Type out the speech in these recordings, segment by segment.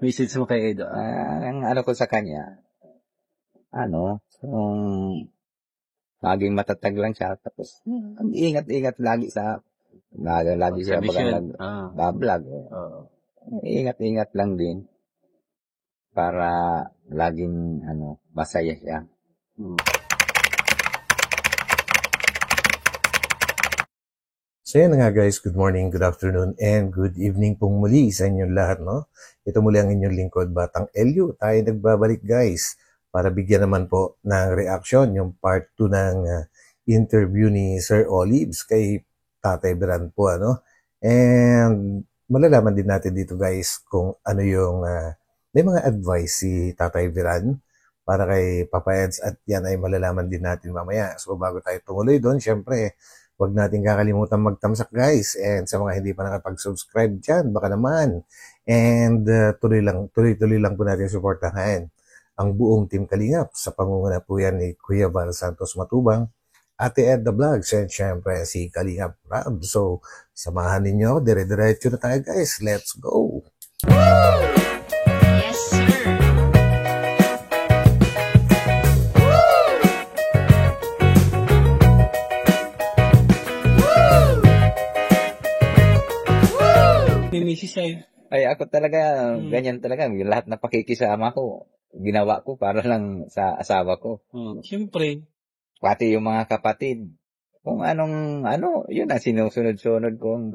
Message mo kay Edo. Ang ano ko sa kanya, maging matatag lang siya. Tapos, ingat-ingat lagi lagi siya Observation. nag-vlog. Ingat-ingat lang din para laging masaya siya. So yan nga guys, good morning, good afternoon, and good evening pong muli sa inyong lahat, no? Ito muli ang inyong lingkod, Batang Elio. Tayo nagbabalik guys para bigyan naman po ng reaction yung part 2 ng interview ni Sir Olives kay Tatay Beran po, ano? And malalaman din natin dito guys kung ano yung may mga advice si Tatay Beran para kay Papa Eds at yan ay malalaman din natin mamaya. So bago tayo tumuloy doon, syempre, huwag natin kakalimutan magtamsak guys. And sa mga hindi pa nakapag-subscribe dyan, baka naman. And tuloy-tuloy lang po natin supportahan ang buong Team Kalingap sa pangunguna po yan ni Kuya Val Santos Matubang, Ate Ed the Vlogs, and syempre si Kalingap Rab. So, samahan ninyo, dire-diretso na tayo guys. Let's go! Yes, sir. Misis Ay, ako talaga, ganyan talaga. Yung lahat na pakikisama ko, ginawa ko para lang sa asawa ko. Siyempre. Pati yung mga kapatid. Kung yun na, sinusunod-sunod kung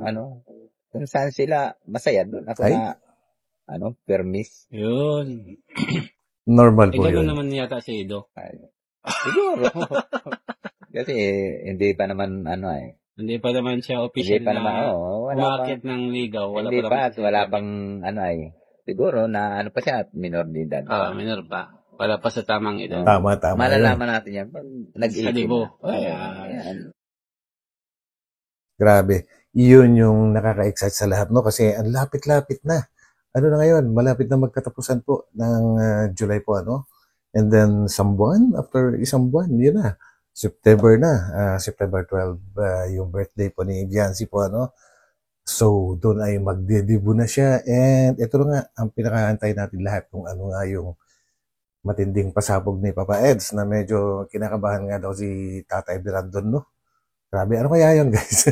kung saan sila masaya doon. Ako Ay? permis. Yun. Normal po Ikaw yun. naman yata si Edo. Siguro. Kasi hindi pa naman Hindi pa naman siya official hindi pa naman, umakit ng ligaw. Hindi pa, wala pang siguro na pa siya, minor de edad. Minor pa. Wala pa sa tamang edad. Tama. Malalaman natin yan pag Sa libo. Ayan. Grabe. Yun yung nakaka-excite sa lahat, no? Kasi ang lapit-lapit na. Ano na ngayon? Malapit na magkatapusan po ng July po, ano? And then, after isang buwan, yun na. September na. September 12, yung birthday po ni Biancy po, ano? So, doon ay magdedebut na siya. And ito na nga, ang pinakaantay natin lahat kung ano nga yung matinding pasabog ni Papa Eds na medyo kinakabahan nga daw si Tatay Birandon, no? Grabe, ano kaya yun, guys?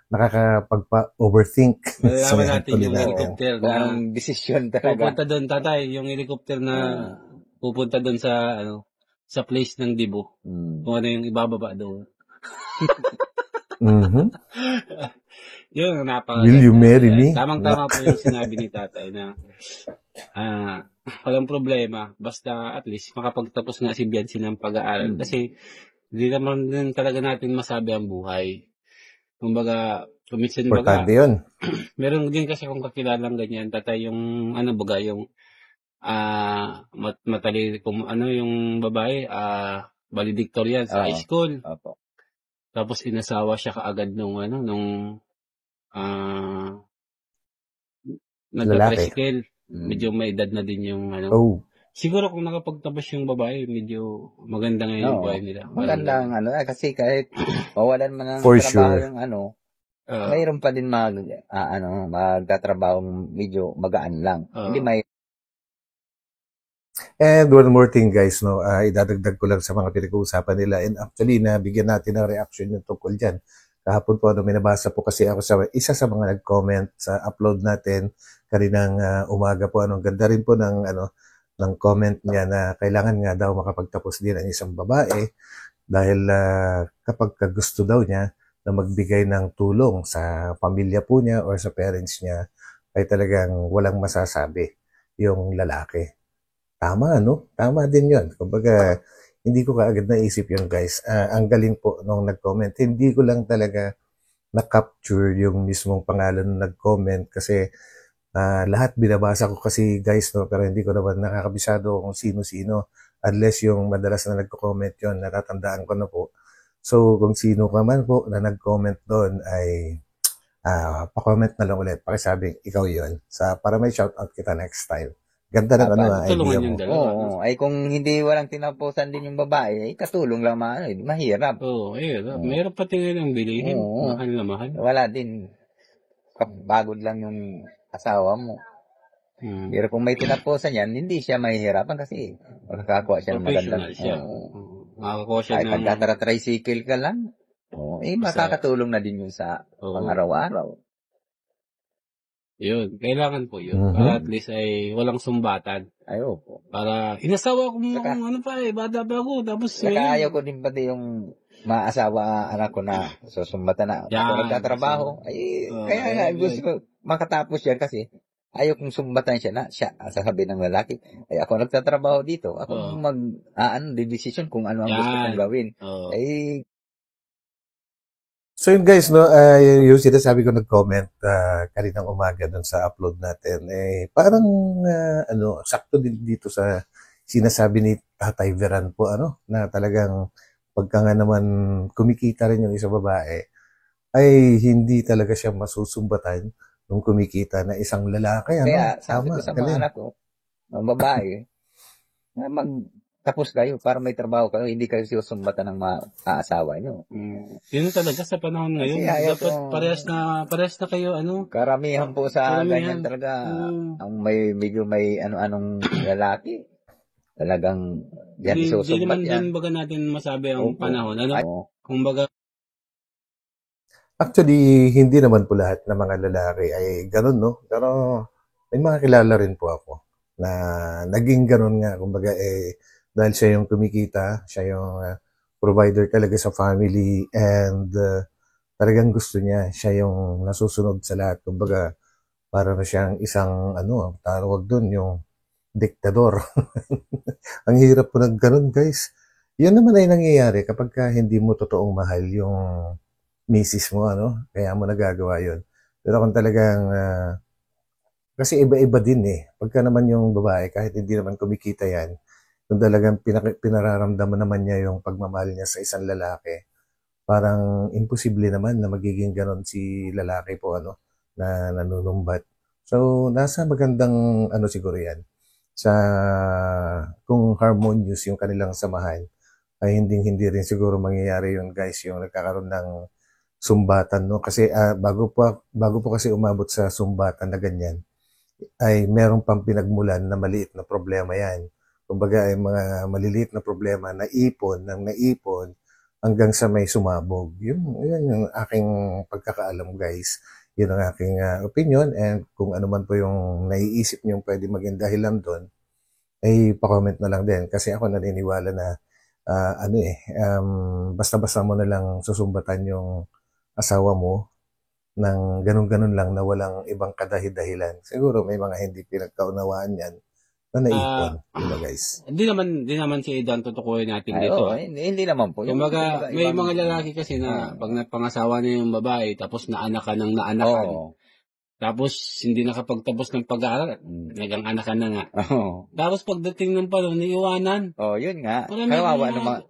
Nakakapagpa-overthink. Malalaman natin yung helicopter na ang desisyon talaga. pupunta doon, tatay. Yung helicopter na pupunta doon sa place ng Dibo. Kung ano yung ibababa doon. Yun, Will you marry me? Tamang-tama po yung sinabi ni tatay na walang problema. Basta at least makapagtapos nga si Biancy ng pag-aaral. Kasi hindi naman din talaga natin masabi ang buhay. Kumbaga, kumitsin Importante yun. meron din kasi akong kakilalang ganyan, tatay, yung yung matali, yung babae, valedictorian sa high school. Opo. Tapos inasawa siya kaagad nung nagka-tricycle. Medyo may edad na din yung Siguro kung nakapagtapos yung babae, medyo maganda ngayon yung buhay nila. Magandang kasi kahit mawalan man ng For trabaho sure. yung mayroon pa din magtatrabahong medyo magaan lang. Hindi may And one more thing guys, no, idadagdag ko lang sa mga pinag-uusapan nila, and actually nabigyan natin ng reaction yung tungkol dyan. Kahapon po, minabasa po kasi ako sa isa sa mga nag-comment sa upload natin kaninang umaga po. Ang ganda rin po ng comment niya na kailangan nga daw makapagtapos din ang isang babae dahil kapag gusto daw niya na magbigay ng tulong sa pamilya po niya or sa parents niya, ay talagang walang masasabi yung lalaki. Tama, no? Tama din yun. Kumbaga, hindi ko kaagad naisip yun, guys. Ang galing po nung nag-comment. Hindi ko lang talaga na-capture yung mismong pangalan nung nag-comment kasi lahat binabasa ko kasi, guys, no? Pero hindi ko naman nakakabisado kung sino-sino unless yung madalas na nagko-comment yun, natatandaan ko na po. So, kung sino ka man po na nag-comment doon ay pa-comment na lang ulit. Pakisabi, ikaw yun. Para may shoutout kita next time. Ganda ng idea mo. Oo, ay kung hindi walang tinapusan din yung babae, ay katulong lang mahirap. Oo, mahirap pati nga ng bilihin. Mahal na mahal. Wala din. pagod lang yung asawa mo. Pero kung may tinapusan yan, hindi siya mahihirapan kasi makakakuha siya ng magandang. Professional siya. Makakakuha siya Kahit ng... pagkatara-tricycle ka lang, makakatulong na din yun sa pang-araw-araw. Yun, kailangan po yun. Para at least ay walang sumbatan. Ay, opo. Para, inasawa ko mo kung ano pa bata pa ako. Tapos, Saka ayaw ko din pati yung maasawa anak ko na susumbatan na ako nagtatrabaho. Kaya nga, gusto ko makatapos yan kasi ayaw kong sumbatan siya na siya sasabihin ng lalaki, ay ako nagtatrabaho dito. Ako decision kung ano ang gusto kong gawin. So yun guys, no, yung sinasabi ko nag-comment kaninang umaga dun sa upload natin, parang sakto din dito sa sinasabi ni Tatay Veran po, na talagang pagka nga naman kumikita rin yung isang babae, ay hindi talaga siya masusumbatan nung kumikita na isang lalaki. Kaya sabi ko sa mga anak ko, mga babae, tapos kayo para may trabaho kayo, hindi kayo susumbatan ng mga asawa nyo. Yun talaga sa panahon ngayon. Dapat parehas na kayo, Karamihan po sa ganyan talaga, ang medyo may anong lalaki. Talagang yan isusumbat yan. Hindi baga natin masabi ang panahon. Kumbaga, actually, hindi naman po lahat ng mga lalaki ay ganun, no? Pero may mga kilala rin po ako na naging ganun nga. Kumbaga, dahil siya yung kumikita, siya yung provider talaga sa family and talagang gusto niya, siya yung nasusunod sa lahat. Kumbaga, para na siyang isang, tawag doon, yung diktador. Ang hirap po ng ganun, guys. Yan naman ay nangyayari kapag hindi mo totoong mahal yung misis mo, kaya mo nagagawa yun. Pero kung talagang, kasi iba-iba din pagka naman yung babae, kahit hindi naman kumikita yan, kung talagang pinararamdaman naman niya yung pagmamahal niya sa isang lalaki, parang imposible naman na magiging ganon si lalaki po, na nanunumbat. So, nasa magandang, siguro yan, sa kung harmonious yung kanilang samahan, ay hindi rin siguro mangyayari yun, guys, yung nagkakaroon ng sumbatan, kasi bago po kasi umabot sa sumbatan na ganyan, ay meron pang pinagmulan na maliit na problema yan. Kumbaga ay mga maliliit na problema na naipon hanggang sa may sumabog. Yun yung aking pagkakaalam, guys. Yun ang aking opinion, and kung ano man po yung naiisip nyo pwede maging dahilan doon, ay pa-comment na lang din. Kasi ako naniniwala na basta-basta mo na lang susumbatan yung asawa mo ng ganun-ganun lang na walang ibang kadahi-dahilan. Siguro may mga hindi pinagkaunawaan yan na naipon, guys. Hindi naman si Edan tutukuhin natin dito. Hindi naman po. Kumbaga, may mga lalaki kasi na pag napangasawa na yung babae, tapos naanak ka ng naanakan. Tapos hindi nakapagtapos ng pag-aaral, nagang anakan na nga. Tapos pagdating ng panahon, iiwanan. Yun nga. Kawawa naman.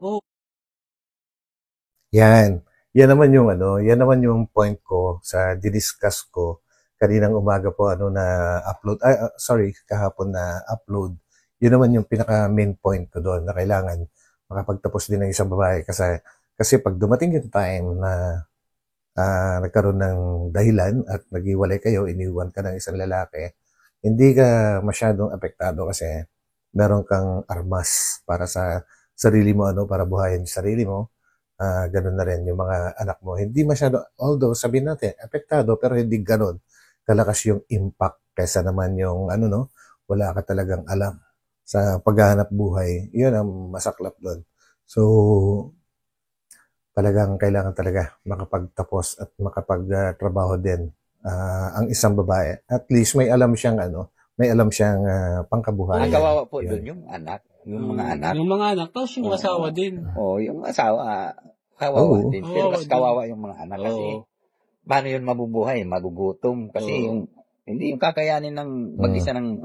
Yan naman yung point ko sa didiscuss ko kaninang umaga po na upload, kahapon na upload. Yun naman yung pinaka main point ko doon na kailangan makapagtapos din ng isang babae kasi pag dumating yung time na nagkaroon ng dahilan at naghiwalay kayo, iniwan ka ng isang lalaki, hindi ka masyadong apektado kasi meron kang armas para sa sarili mo, para buhayin yung sarili mo. Ganun na rin yung mga anak mo. Hindi masyado, although sabihin natin, apektado, pero hindi ganun kalakas yung impact kaysa naman yung wala ka talagang alam sa paghahanap buhay. Yun ang masaklap doon. So, talagang kailangan talaga makapagtapos at makapagtrabaho din ang isang babae. At least may alam siyang pangkabuhayan. Ang kawawa po doon yung anak, yung mga anak. Yung mga anak, tapos yung asawa din. Yung asawa, kawawa din. Pero mas kawawa yung mga anak kasi paano yun mabubuhay? Magugutom. Kasi hindi yung kakayanin ng mag-isa ng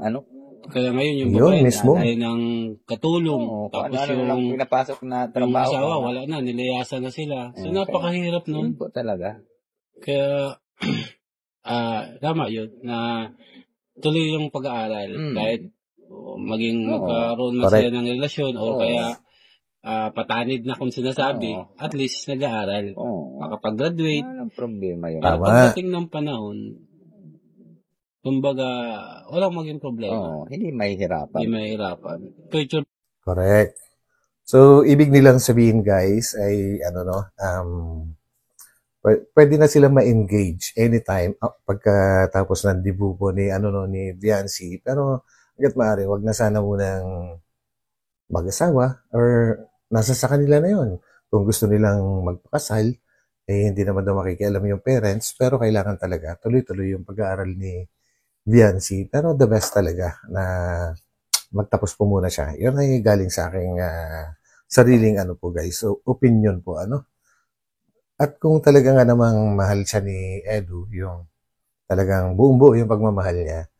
Kaya ngayon yung babae ay ng katulong. Tapos yung pinapasok na trabaho. Yung asawa, wala na. Nilayasan na sila. So, napakahirap nun. Yun po talaga. Kaya, tama yun na tuloy yung pag-aaral. Kahit maging magkaroon na sila ng relasyon o kaya patanid na kung sinasabi, at least nag-aaral. Makapag-graduate. Walang problema yun. Para pagdating ng panahon, Kumbaga, walang maging problema. Hindi mahihirapan. Hindi mahihirapan. Future. Correct. So, ibig nilang sabihin, guys, ay, pwede na sila ma-engage anytime pagkatapos ng dibuko ni Viancy. Pero, hanggat maaari, wag na sana munang mag-asawa or nasa sa kanila na yun. Kung gusto nilang magpakasal, hindi naman daw makikialam yung parents, pero kailangan talaga tuloy-tuloy yung pag-aaral ni Viancy. Pero the best talaga na magtapos po muna siya. Yun ay galing sa aking sariling po guys. So, opinion po At kung talaga nga namang mahal siya ni Edu, yung talagang buong-buo yung pagmamahal niya,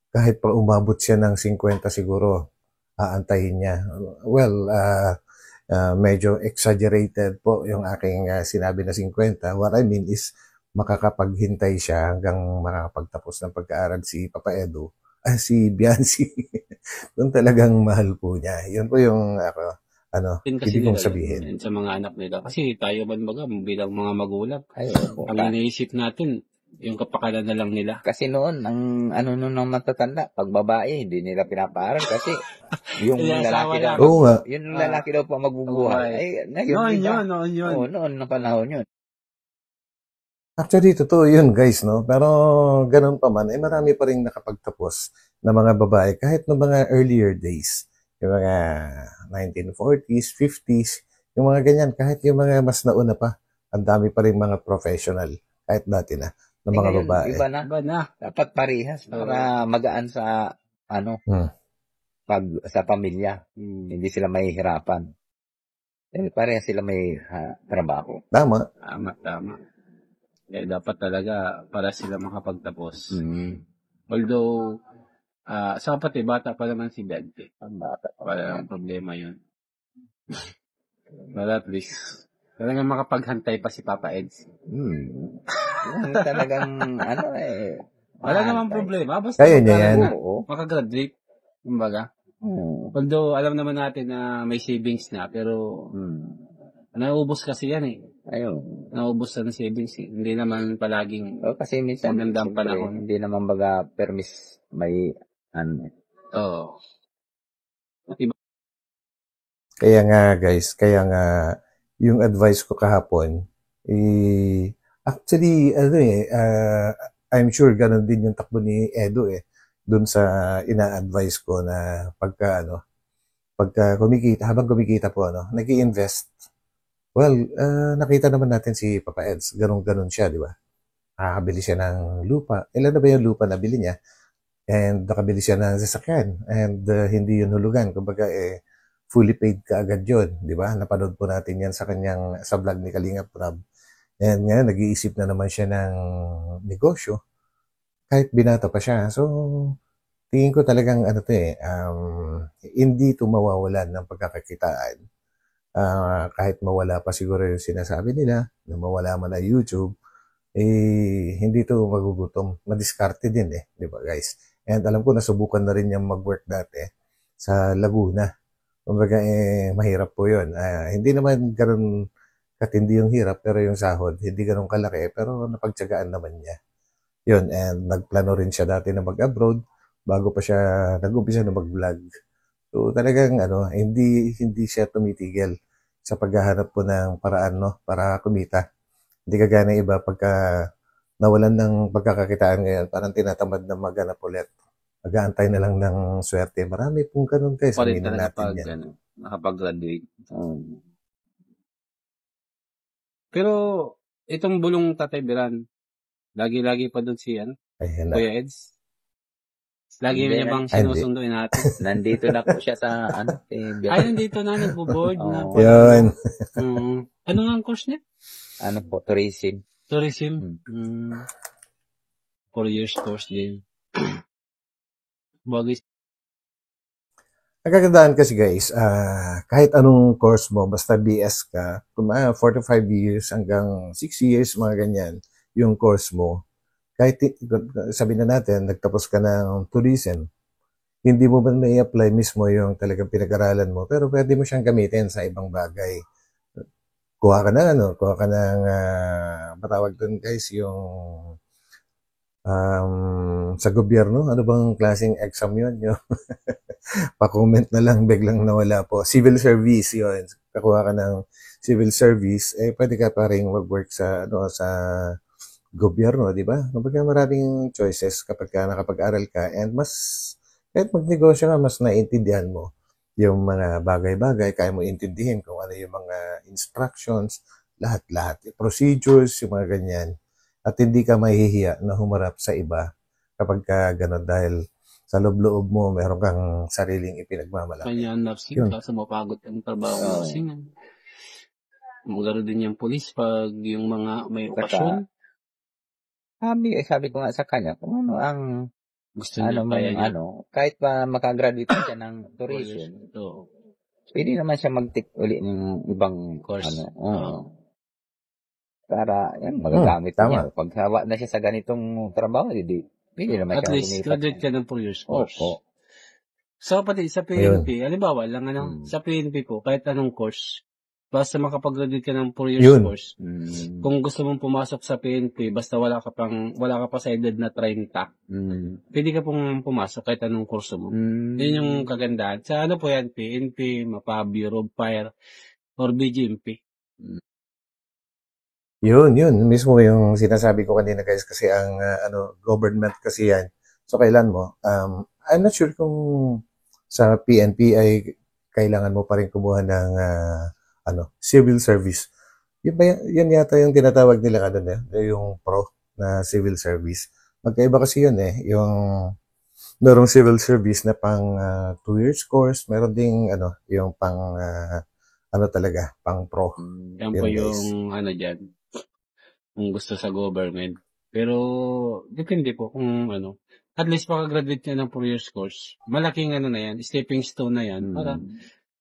kahit pa umabot siya ng 50 siguro, aantayin niya. Well, medyo exaggerated po yung aking sinabi na 50. What I mean is, makakapaghintay siya hanggang makakapagtapos ng pag-aaral si Papa Edu, si Biancy. Kung talagang mahal po niya. Yun po yung ibig kong sabihin. Sa mga anak nila. Kasi tayo man bilang mga magulang, ang iniisip natin, yung kapakanan na lang nila. Kasi noon, ang matatanda, pag babae, hindi nila pinapaaral kasi yung lalaki daw. Yung lalaki daw po magbubuhay. Noon yun. Noon na panahon yun. Actually, totoo yun, guys, no? Pero ganun pa man, marami pa rin nakapagtapos na mga babae kahit no mga earlier days. Yung mga 1940s, 50s, yung mga ganyan, kahit yung mga mas nauna pa, ang dami pa rin mga professional, kahit dati na, ng mga babae. Iba na. Dapat parehas para magaan sa, sa pamilya. Hindi sila mahihirapan. Parehas sila may trabaho. Tama. Dapat talaga para sila makapagtapos. Although, sa kapatid, bata pa naman si Bente. Wala ang problema yun. But at least, talagang makapaghantay pa si Papa Eds. Talagang, wala namang problema. Basta kaya niya yan. Makagraduate. Kumbaga. Although, alam naman natin na may savings na, pero, nauubos kasi yan Nauubos na ng savings. Hindi naman palaging kasi minsan, magandang panahon. Hindi naman baga permis may Kaya nga guys, yung advice ko kahapon, actually, I'm sure ganun din yung takbo ni Edo dun sa ina-advise ko na pagka kumikita, habang kumikita po, nag-i-invest. Well, nakita naman natin si Papa Eds, ganun siya, di ba? Nakakabili siya ng lupa. Ilan na ba yung lupa na bili niya? And nakabili siya ng sasakyan. And hindi yun hulugan. Kumbaga, fully paid ka agad yun. Di ba? Napanood po natin yan sa vlog ni Kalinga Prab. And ngayon, nag-iisip na naman siya ng negosyo. Kahit binata pa siya. So, tingin ko talagang hindi ito mawawalan ng pagkakakitaan. Kahit mawala pa siguro yung sinasabi nila, na mawala man na YouTube, hindi ito magugutom. Madiskarte din di ba guys? And alam ko, nasubukan na rin yung mag-work dati sa Laguna. Kumbaga, mahirap po yun. Hindi naman ganun katindi yung hirap, pero yung sahod, hindi ganun kalaki, pero napagtyagaan naman niya. Yun, and nagplano rin siya dati na mag-abroad, bago pa siya nag-umpisa na mag-vlog. So, talagang, hindi siya tumitigil sa paghahanap po ng paraan, para kumita. Hindi kagaya ng iba pagka nawalan ng pagkakakitaan ngayon, parang tinatamad na maghanap ulit. Mag-aantay na lang ng swerte. Marami pong ganun guys. Aminin natin yan. Nakapag-graduate. Pero, itong bulong Tatay Biran, lagi-lagi pa doon siyan, Kuya Eds. Lagi niya bang sinusunduin natin? Nandito na po siya sa, nandito na, nagbo-board na. Yun. Ano nga ang course niya? Tourism. Tourism? 4 years course din. Bagay. Ang kagandaan kasi guys, kahit anong course mo, basta BS ka, 4 to 5 years hanggang 6 years, mga ganyan, yung course mo, kahit sabi na natin, nagtapos ka ng tourism, hindi mo ba na-i-apply mismo yung talagang pinag-aralan mo, pero pwede mo siyang gamitin sa ibang bagay. Kuha ka ng, matawag dun guys, yung sa gobyerno, ano bang klaseng exam yun? Pa-comment na lang, biglang nawala po. Civil service yun. Kakuha ka ng civil service, pwede ka pa rin mag-work sa gobyerno, di ba? Kumbaga maraming choices kapag ka nakapag-aral ka, and kahit magnegosyo ka, mas naiintindihan mo yung mga bagay-bagay, kaya mo intindihin kung ano yung mga instructions, lahat-lahat, procedures, yung mga ganyan. At hindi ka mahihiya na humarap sa iba kapag ka gano'n, dahil sa loob-loob mo, meron kang sariling ipinagmamalaki. Kanya nursing, kaso mapagod ang trabaho nursing. Magaro din yung police pag yung mga may okasyon. Sabi ko nga sa kanya, kung ano ang gusto niya, kahit pa makagraduate siya ng tourism, pwede naman siya mag-take uli ng ibang course. Para yan, magagamit niya. Pag hawa na siya sa ganitong trabaho, pwede naman at siya least graduate ka ng 4 years course. So, pati sa PNP, halimbawa lang, sa PNP po, kahit anong course, basta makapag-graduate ka ng 4 years course, kung gusto mong pumasok sa PNP, basta wala ka pa sa edad na 30, pwede ka pong pumasok kahit anong kurso mo. Yun yung kagandahan. Sa po yan, PNP, MAPA, Bureau of Fire, or BGMP. Yun mismo yung sinasabi ko kanina, guys, kasi ang government kasi yan. So kailan mo, I'm not sure kung sa PNP ay kailangan mo pa rin kumuha ng civil service. Yun yata yung tinatawag nila yung pro na civil service. Magkaiba kasi yun yung merong civil service na pang 2 years course, meron ding yung pang talaga, pang pro. Yan po yung dyan, kung gusto sa government. Pero depende po kung at least makagraduate ka ng 4 years course. Malaking na yan, stepping stone na yan para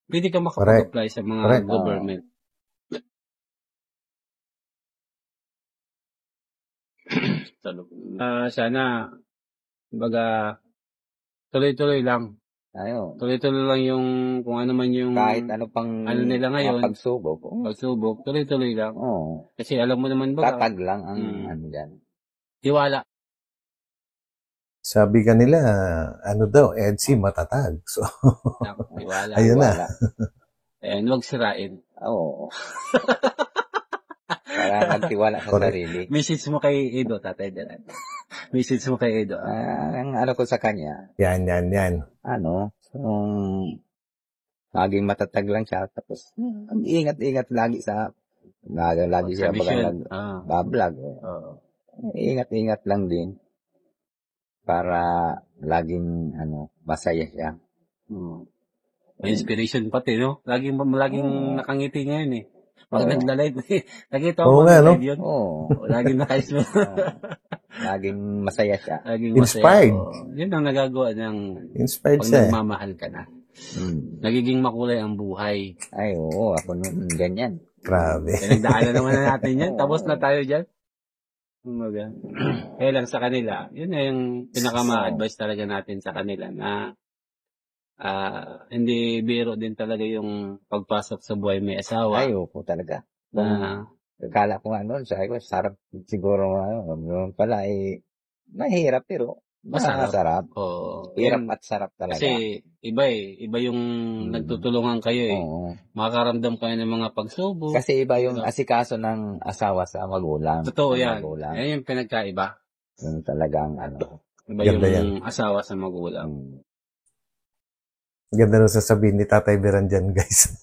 pwede ka makapag-apply sa mga government. Sana, baga, tuloy-tuloy lang. Tuloy-tuloy lang yung, kung ano man yung, kahit ano pang, nila ngayon, pagsubok, tuloy-tuloy lang. Kasi alam mo naman tatag lang ang dyan. Tiwala. Sabi ka nila, EDSI matatag. So, tiwala. Ayun na. Ayan, huwag sirain. Para magtiwala sa sarili. Message mo kay Edo, Tatay Dalan. Message mo kay Edo. Ang ko sa kanya. Yan. Maging matatag lang siya. Tapos, ingat-ingat lagi lagi siya bablog. Ingat-ingat lang din. Para laging, masaya siya. Inspiration pati, no? Laging nakangiti ngayon Pag nagla-live, nakita mo yun. Laging naka-smile. Laging masaya siya. Inspired. Yun ang nagagawa ng inspired pag nagmamahal ka na. Nagiging makulay ang buhay. Ay, oo. Ako nun, ganyan. Grabe. Nagdaanan naman na natin yan. Tapos na tayo dyan. Kaya lang sa kanila, yun na yung pinaka-ma-advise talaga natin sa kanila na hindi biro din talaga yung pagpasok sa buhay may asawa. Ay, opo talaga. Kala ko sabi ko, sarap siguro pala mahirap pero masarap. Hirap at sarap talaga. Kasi iba yung nagtutulungan kayo Makakaramdam kayo ng mga pagsubok. Kasi iba yung asikaso ng asawa sa magulang. Totoo yan. Yan yung pinagkaiba. Yung talagang iba yung asawa sa magulang. Ganda nung sasabihin ni Tatay Beran dyan, guys.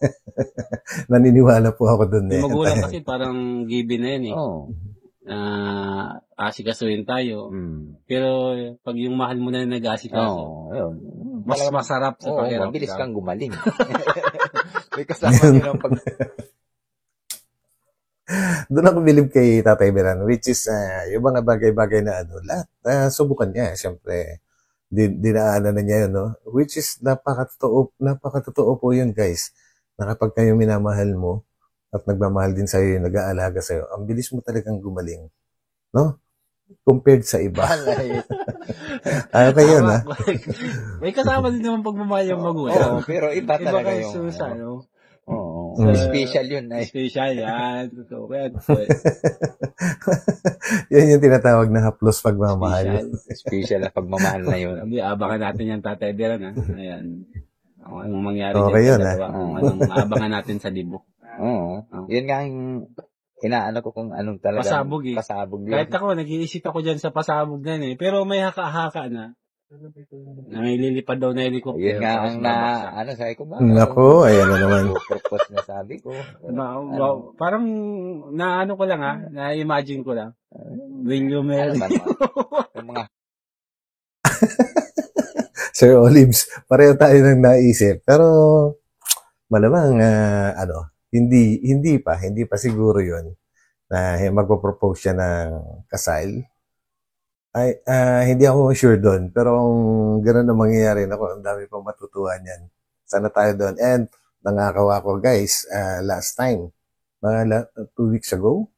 Naniniwala po ako dun Yung magulang kasi parang given na yan asikasuhin tayo. Pero pag yung mahal mo na nag-asikaso, mas masarap sa pakiramdam. Mabilis kang gumaling. May kasama nyo ng Doon ako bilib kay Tatay Beran, which is yung mga bagay-bagay na lahat subukan niya. Siyempre, dinaanan na niya yun, which is napakatotoo po yun, guys. Na kapag kayo minamahal mo at nagmamahal din sa'yo yung nag-aalaga sa'yo, ang bilis mo talagang gumaling. No? Compared sa iba. Kayo na. May kasama din naman pagmamahal yung magulang. Pero iba talaga yung... Special yun. Special yan. So, yan yung tinatawag na haplos pagmamahal. Special na pagmamahal na yun. Sabi, abangan natin yan, Tatay Beran, ha? Ayan. Anong mangyari okay dyan, yun, anong abangan natin sa libo. Oo. Yun nga yung inaano ko kung anong talaga. Pasabog eh. Pasabog yun. Kahit ako, nag-iisip ako dyan sa pasabog na eh. Pero may haka-haka na. Na may lilipad daw na helicopter. Yun nga ang sabi ko ba? Nako, ayan na naman. Purpose na sabi ko. Parang, ko lang na-imagine ko lang. Will you marry? Yung mga Sir Olives, pareho tayo nang naisip. Pero, malamang, hindi pa siguro yun na magpo-propose siya ng kasal. Ay, hindi ako sure doon. Pero kung gano'n ang mangyayari, ang dami pang matutuhan yan. Sana tayo doon. And, nangako ako, guys, last time, mga 2 weeks ago,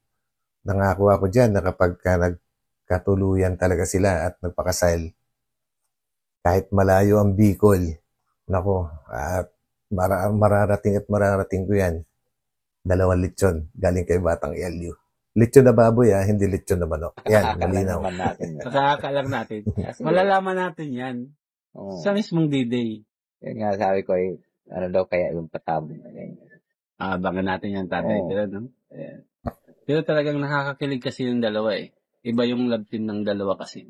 nangako ako dyan na kapag nagkatuluyan talaga sila at nagpakasal, kahit malayo ang Bicol, nako, at mararating ko yan. 2 lechon, galing kay Batang LU. Lechon na baboy, hindi lechon na manok. Yan, malinaw. Kakaka lang natin. Malalaman natin yan. Sa mismong D-Day. Yan nga, sabi ko, ano daw kaya yung patabong. Abangan natin yan, Tatay. Pero talagang nakakakilig kasi yung dalawa eh. Iba yung love team ng dalawa kasi.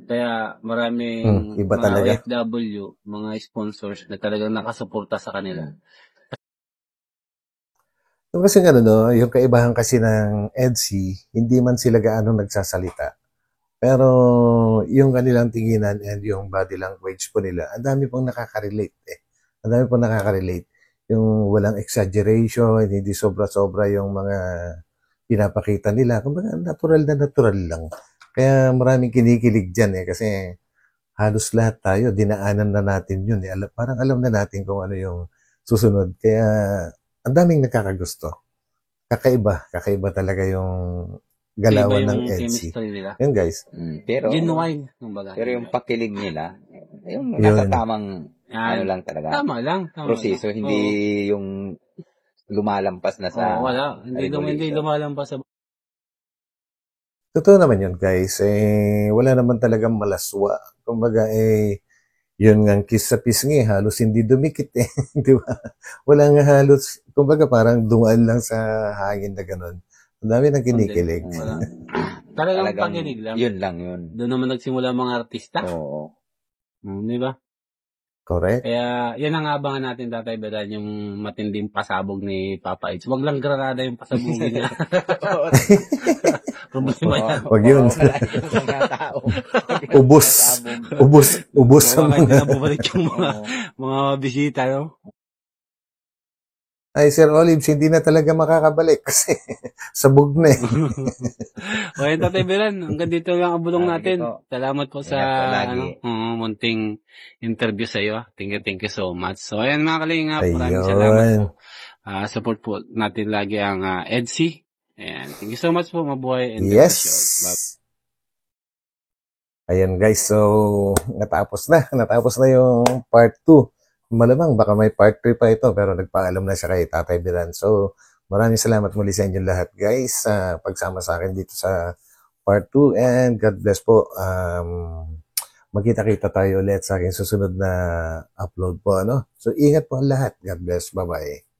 Kaya maraming iba mga talaga. OFW, mga sponsors na talagang nakasuporta sa kanila. Kasi yung kaibahan kasi ng EDSI, hindi man sila gaano nagsasalita. Pero yung kanilang tinginan and yung body language po nila, ang dami pong nakaka-relate eh. Ang dami pong nakaka-relate. Yung walang exaggeration, hindi sobra-sobra yung mga pinapakita nila. Kumbaga, natural na natural lang. Kaya maraming kinikilig dyan eh. Kasi halos lahat tayo, dinaanan na natin yun eh. Parang alam na natin kung ano yung susunod. Kaya ang daming nakakagusto. Kakaiba talaga yung galawan ng EDSI. Yan guys. Pero yung pakilig nila, yung natatamang lang talaga. Tama lang. Proseso, hindi yung lumalampas na sa... wala. Hindi lumalampas sa... Totoo naman yun guys. Wala naman talagang malaswa. Kumbaga yun nga kiss sa pisngi, halos hindi dumikit eh. Di ba? Wala nga halos, kumbaga parang dungaan lang sa hangin na gano'n. Ang dami nang kinikilig. Talagang pakinig lang. Yun lang yun. Doon naman nagsimula mga artista. Oo. Di ba? Correct. Kaya yan ang abangan natin, Tatay Beran, yung matinding pasabog ni Papa H. Wag lang granada yung pasabugin niya. Wag yun. Ubus sa mga. Kaya bumalik yung mga bisita, no? Ay, Sir Olives, hindi na talaga makakabalik kasi sabog na eh. Okay, Tatay Beran, hanggang dito lang ang bulong natin. Salamat po sa munting interview sa iyo. Thank you so much. So, ayan mga kalingap, maraming salamat po. Support po natin lagi ang EDSI. Ayan, thank you so much po, mabuhay. And yes! Ayan guys, so natapos na yung part 2. Malamang baka may part 3 pa ito pero nagpaalam na siya kay Tatay Beran. So maraming salamat muli sa inyo lahat guys sa pagsama sa akin dito sa part 2 and God bless po. Magkita-kita tayo ulit sa aking susunod na upload po. So ingat po ang lahat. God bless. Bye-bye.